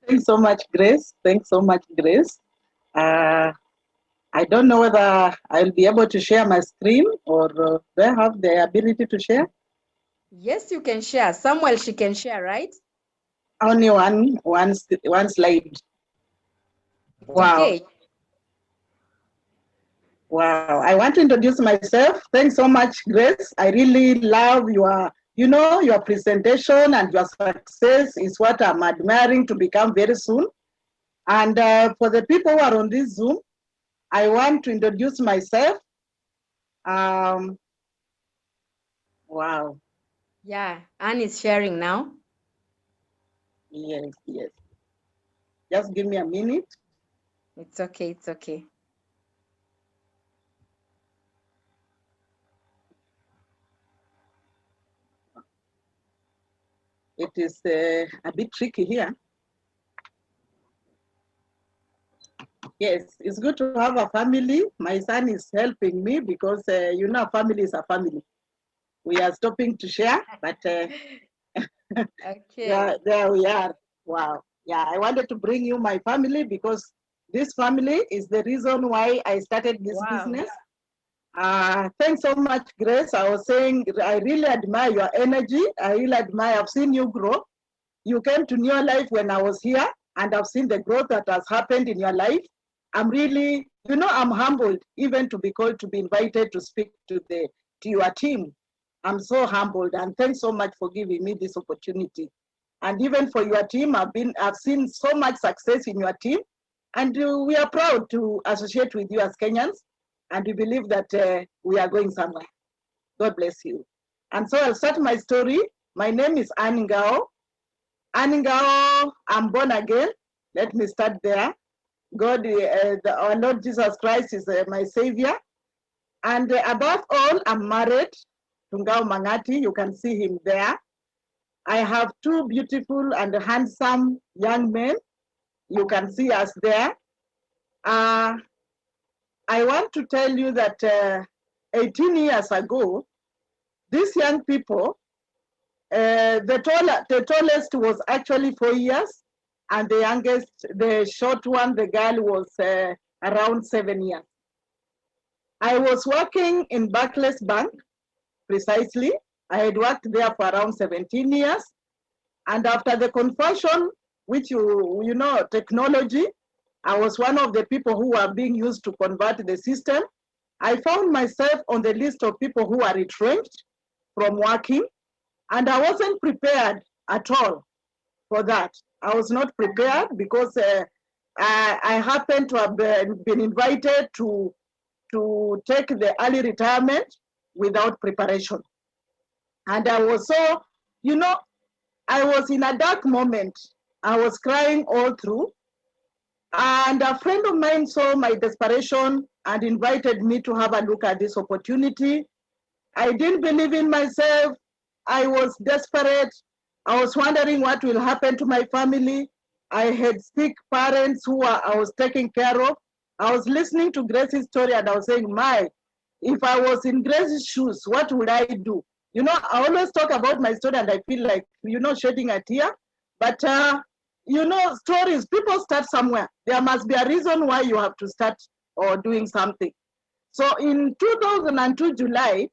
Thanks so much, Grace. Thanks so much, Grace. Uh, I don't know whether I'll be able to share my screen or do I have the ability to share? Yes, you can share. Samuel, she can share, right? Only one slide. It's Wow. okay. Wow. I want to introduce myself. Thanks so much, Grace. I really love your presentation, and your success is what I'm admiring to become very soon. And for the people who are on this Zoom, I want to introduce myself. Um, wow. Yeah, Anne is sharing now. Yes, yes. Just give me a minute. It's okay, it's okay. It is a bit tricky here. Yes, it's good to have a family. My son is helping me because, family is a family. We are stopping to share, but Okay. yeah, there we are. Wow. Yeah, I wanted to bring you my family because this family is the reason why I started this Wow. business. Thanks so much, Grace. I was saying I really admire your energy. I really admire. I've seen you grow. You came to New Life when I was here, and I've seen the growth that has happened in your life. I'm really, I'm humbled even to be called to be invited to speak to your team. I'm so humbled, and thanks so much for giving me this opportunity. And even for your team, I've seen so much success in your team, and we are proud to associate with you as Kenyans, and we believe that we are going somewhere. God bless you. And so I'll start my story. My name is Ngao. Ngao, I'm born again. Let me start there. Our Lord Jesus Christ is my savior. And above all, I'm married to Ngao Mangati. You can see him there. I have two beautiful and handsome young men. You can see us there. Uh, I want to tell you that 18 years ago, these young people, the tallest was actually 4 years, and the youngest, the short one, the girl was around 7 years. I was working in Barclays Bank, precisely. I had worked there for around 17 years. And after the conversion, which technology, I was one of the people who were being used to convert the system. I found myself on the list of people who are retrenched from working, and I wasn't prepared at all for that. I was not prepared because I happened to have been invited to take the early retirement without preparation. And I was so, you know, I was in a dark moment. I was crying all through. And a friend of mine saw my desperation and invited me to have a look at this opportunity. I didn't believe in myself. I was desperate. I was wondering what will happen to my family. I had sick parents I was taking care of. I was listening to Grace's story and I was saying, if I was in Grace's shoes, what would I do? I always talk about my story and I feel like, shedding a tear. But, stories, people start somewhere. There must be a reason why you have to start or doing something. So in 2002 July,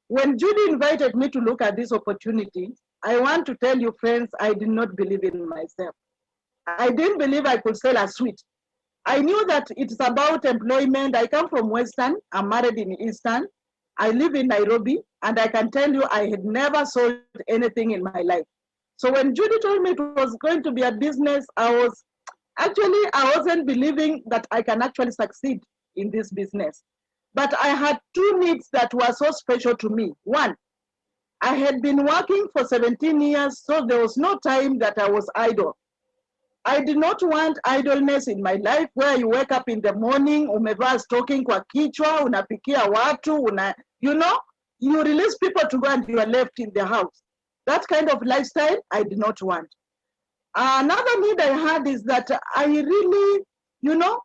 when Judy invited me to look at this opportunity, I want to tell you, friends, I did not believe in myself. I didn't believe I could sell a sweet. I knew that it's about employment. I come from Western, I'm married in Eastern. I live in Nairobi, and I can tell you I had never sold anything in my life. So when Judy told me it was going to be a business, I wasn't believing that I can actually succeed in this business. But I had two needs that were so special to me. One, I had been working for 17 years, so there was no time that I was idle. I did not want idleness in my life where you wake up in the morning, umevaa stocking kwa kichwa, unapikia watu, you release people to go and you are left in the house. That kind of lifestyle, I did not want. Another need I had is that I really, you know,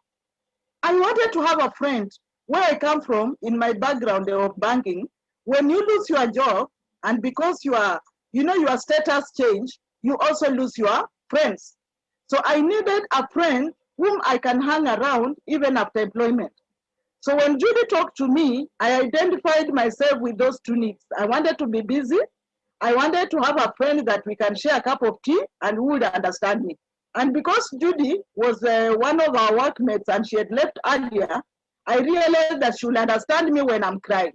I wanted to have a friend. Where I come from, in my background of banking, when you lose your job, and because your status change, you also lose your friends. So I needed a friend whom I can hang around even after employment. So when Judy talked to me, I identified myself with those two needs. I wanted to be busy. I wanted to have a friend that we can share a cup of tea and who would understand me. And because Judy was one of our workmates and she had left earlier, I realized that she will understand me when I'm crying.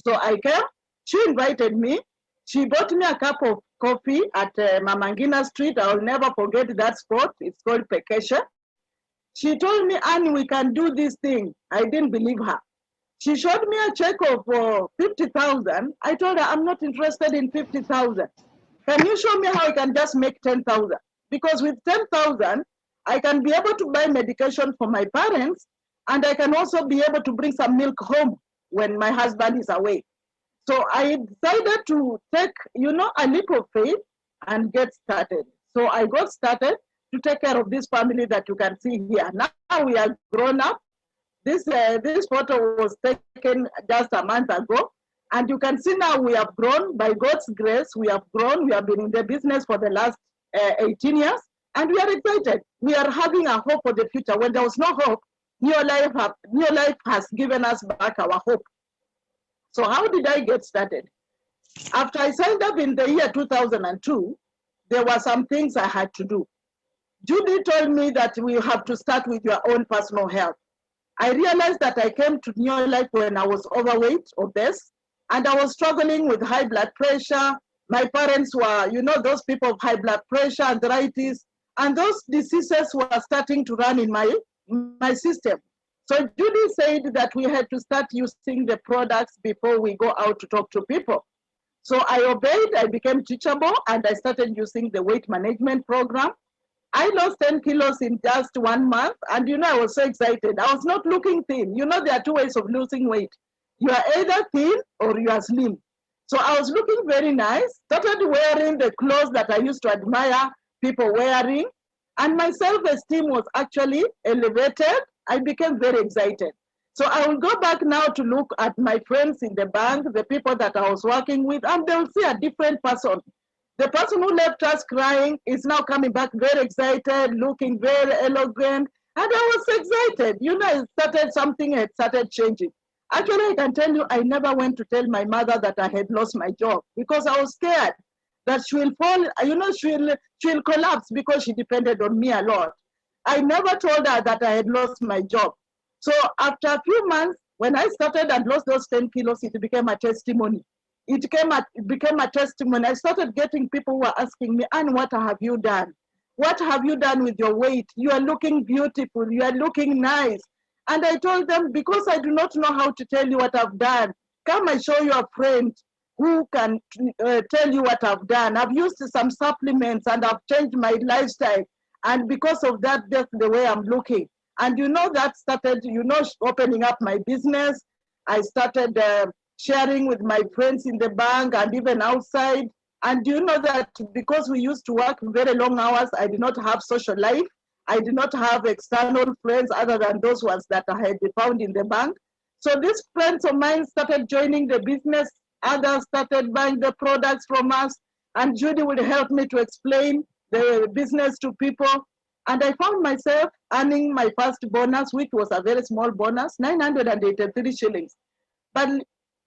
So I came, she invited me. She bought me a cup of coffee at Mamangina Street. I'll never forget that spot. It's called Pekesha. She told me, Annie, we can do this thing. I didn't believe her. She showed me a check of 50,000. I told her, I'm not interested in 50,000. Can you show me how I can just make 10,000? Because with 10,000, I can be able to buy medication for my parents, and I can also be able to bring some milk home when my husband is away. So I decided to take, a leap of faith and get started. So I got started to take care of this family that you can see here. Now we are grown up. This photo was taken just a month ago. And you can see now we have grown. By God's grace, we have grown. We have been in the business for the last 18 years. And we are excited. We are having a hope for the future. When there was no hope, New Life has given us back our hope. So how did I get started? After I signed up in the year 2002, there were some things I had to do. Judy told me that we have to start with your own personal health. I realized that I came to New Life when I was overweight, obese, and I was struggling with high blood pressure. My parents were, those people of high blood pressure, arthritis, and those diseases were starting to run in my system. So Judy said that we had to start using the products before we go out to talk to people. So I obeyed, I became teachable, and I started using the weight management program. I lost 10 kilos in just 1 month, and I was so excited. I was not looking thin. There are two ways of losing weight. You are either thin or you are slim. So I was looking very nice, started wearing the clothes that I used to admire people wearing, and my self-esteem was actually elevated. I became very excited. So I will go back now to look at my friends in the bank, the people that I was working with, and they'll see a different person. The person who left us crying is now coming back very excited, looking very elegant. And I was excited. Something had started changing. Actually, I can tell you, I never went to tell my mother that I had lost my job because I was scared that she will fall, she'll collapse because she depended on me a lot. I never told her that I had lost my job. So after a few months, when I started and lost those 10 kilos, it became a testimony. It became a testimony. I started getting people who were asking me, Anne, what have you done? What have you done with your weight? You are looking beautiful. You are looking nice. And I told them, because I do not know how to tell you what I've done, come and show you a friend who can tell you what I've done. I've used some supplements and I've changed my lifestyle. And because of that, that's the way I'm looking. And that started, opening up my business. I started sharing with my friends in the bank and even outside. And that because we used to work very long hours, I did not have social life. I did not have external friends other than those ones that I had found in the bank. So these friends of mine started joining the business. Others started buying the products from us. And Judy would help me to explain the business to people. And I found myself earning my first bonus, which was a very small bonus, 983 shillings. But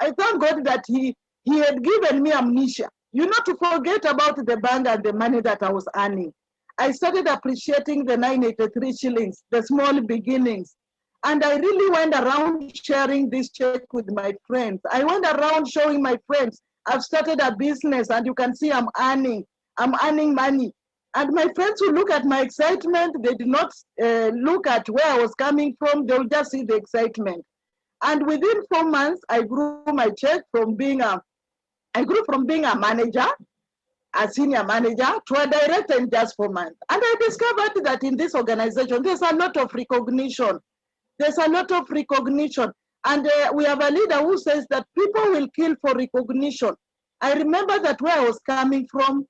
I thank God that he had given me amnesia, to forget about the bank and the money that I was earning. I started appreciating the 983 shillings, the small beginnings. And I really went around sharing this check with my friends. I went around showing my friends, I've started a business and you can see I'm earning money. And my friends who look at my excitement, they did not look at where I was coming from, they'll just see the excitement. And within 4 months, I grew my check from being a manager, a senior manager, to a director in just 4 months. And I discovered that in this organization, there's a lot of recognition. And we have a leader who says that people will kill for recognition. I remember that where I was coming from,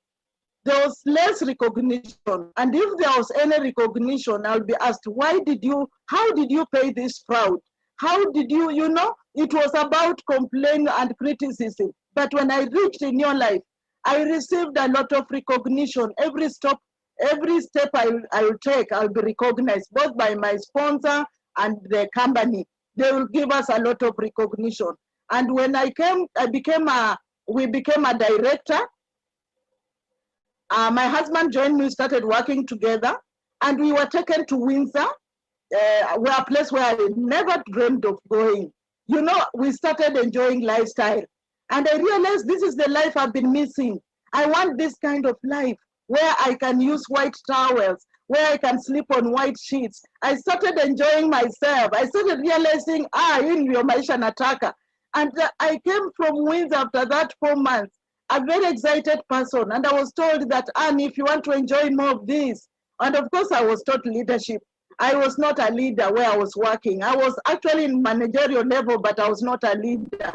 there was less recognition. And if there was any recognition, I'll be asked, how did you pay this fraud? How did you, it was about complaint and criticism. But when I reached in your life, I received a lot of recognition. Every stop Every step I will take, I'll be recognized both by my sponsor and the company. They will give us a lot of recognition. And when we became a director. My husband joined me, started working together, and we were taken to Windsor, where a place where I never dreamed of going. You know, we started enjoying lifestyle. And I realized this is the life I've been missing. I want this kind of life where I can use white towels, where I can sleep on white sheets. I started enjoying myself. I started realizing, hii ndio maisha nataka. And I came from Windsor after that 4 months, a very excited person. And I was told that, Anne, if you want to enjoy more of this, and of course I was taught leadership. I was not a leader where I was working. I was actually in managerial level, but I was not a leader,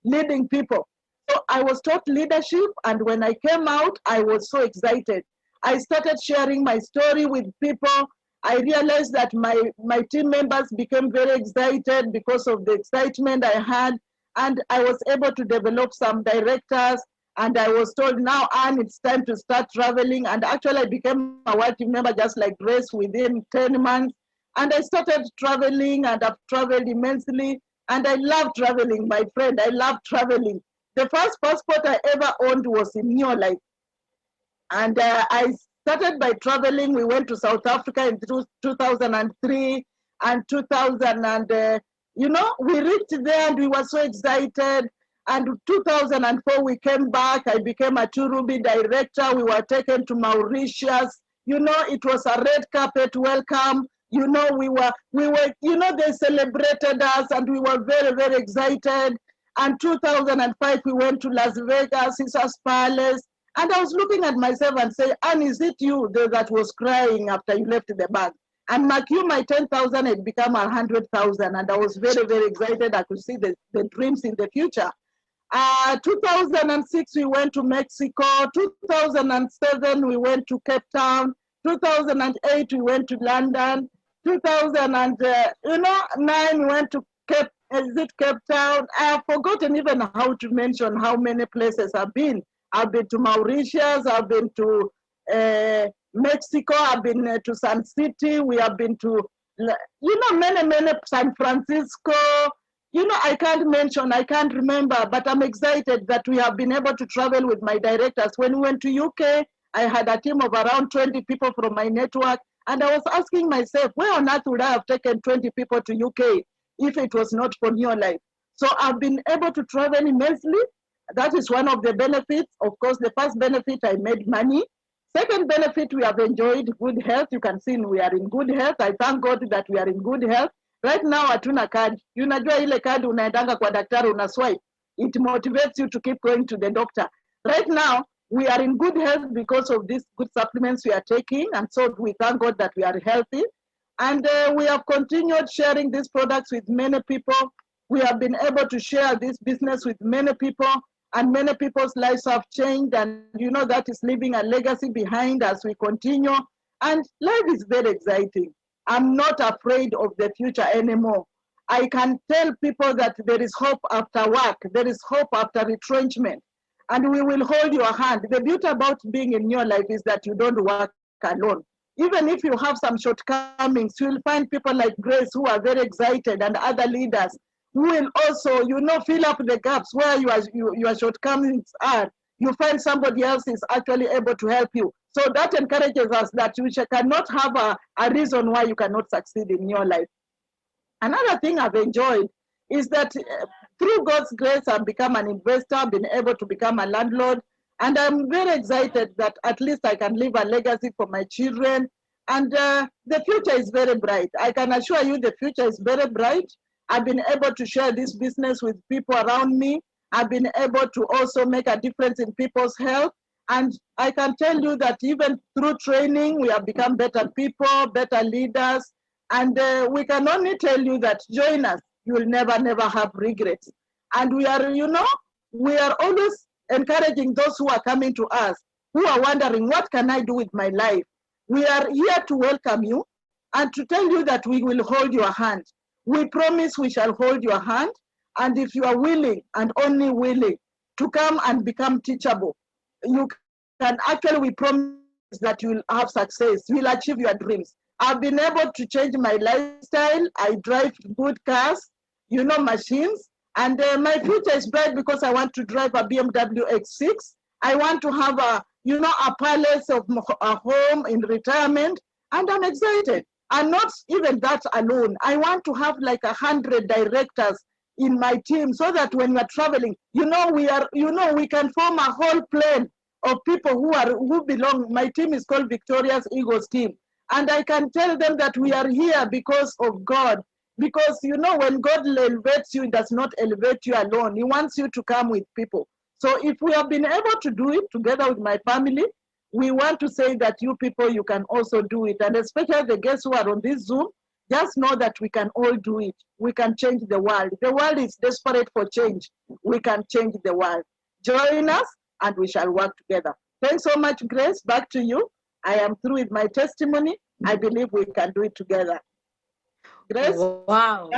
leading people. So I was taught leadership, and when I came out, I was so excited. I started sharing my story with people. I realized that my team members became very excited because of the excitement I had, and I was able to develop some directors, and I was told, now, Anne, it's time to start traveling. And actually, I became a work team member just like Grace within 10 months. And I started traveling, and I've traveled immensely. And I love traveling, my friend. I love traveling. The first passport I ever owned was in New Life. And I started by traveling. We went to South Africa in 2003 and 2000. And, we reached there and we were so excited. And 2004, we came back. I became a Turubi director. We were taken to Mauritius. It was a red carpet welcome. They celebrated us and we were very, very excited. And 2005, we went to Las Vegas, Caesar's Palace. And I was looking at myself and saying, Anne, is it you that was crying after you left the bank? And mark you, my 10,000 had become 100,000. And I was very, very excited. I could see the dreams in the future. 2006, we went to Mexico. 2007, we went to Cape Town. 2008, we went to London. 2009, we went to Cape Town? I've forgotten even how to mention how many places I've been. I've been to Mauritius, I've been to Mexico, I've been to Sun City, we have been to, many, San Francisco. I can't mention, I can't remember, but I'm excited that we have been able to travel with my directors. When we went to UK, I had a team of around 20 people from my network, and I was asking myself, where on earth would I have taken 20 people to UK if it was not for New Life? So I've been able to travel immensely. That is one of the benefits. Of course, the first benefit, I made money. Second benefit, we have enjoyed good health. You can see we are in good health. I thank God that we are in good health. Right now, hatuna card. Unajua ile card unaendanga kwa daktari una swipe. It motivates you to keep going to the doctor. Right now, we are in good health because of these good supplements we are taking. And so we thank God that we are healthy. And we have continued sharing these products with many people. We have been able to share this business with many people. And many people's lives have changed. And that is leaving a legacy behind as we continue. And life is very exciting. I'm not afraid of the future anymore. I can tell people that there is hope after work. There is hope after retrenchment. And we will hold your hand. The beauty about being in your life is that you don't work alone. Even if you have some shortcomings, you'll find people like Grace who are very excited and other leaders who will also, fill up the gaps where your shortcomings are. You find somebody else is actually able to help you. So that encourages us that you cannot have a reason why you cannot succeed in your life. Another thing I've enjoyed is that through God's grace, I've become an investor, been able to become a landlord. And I'm very excited that at least I can leave a legacy for my children. And the future is very bright. I can assure you the future is very bright. I've been able to share this business with people around me. I've been able to also make a difference in people's health. And I can tell you that even through training, we have become better people, better leaders. And we can only tell you that join us. You will never, never have regrets. And we are always encouraging those who are coming to us, who are wondering, what can I do with my life? We are here to welcome you and to tell you that we will hold your hand. We promise we shall hold your hand. And if you are willing and only willing to come and become teachable, you can actually, we promise that you will have success, you will achieve your dreams. I've been able to change my lifestyle. I drive good cars, machines, and my future is bright because I want to drive a BMW X6. I want to have a palace of a home in retirement, and I'm excited. And not even that alone. I want to have like 100 directors in my team so that when we're traveling, we can form a whole plane of people who belong. My team is called Victoria's Eagles team. And I can tell them that we are here because of God. Because when God elevates you, he does not elevate you alone. He wants you to come with people. So if we have been able to do it together with my family, we want to say that you people, you can also do it. And especially the guests who are on this Zoom, just know that we can all do it. We can change the world. The world is desperate for change. We can change the world. Join us and we shall work together. Thanks so much, Grace. Back to you. I am through with my testimony. I believe we can do it together. Grace? Wow.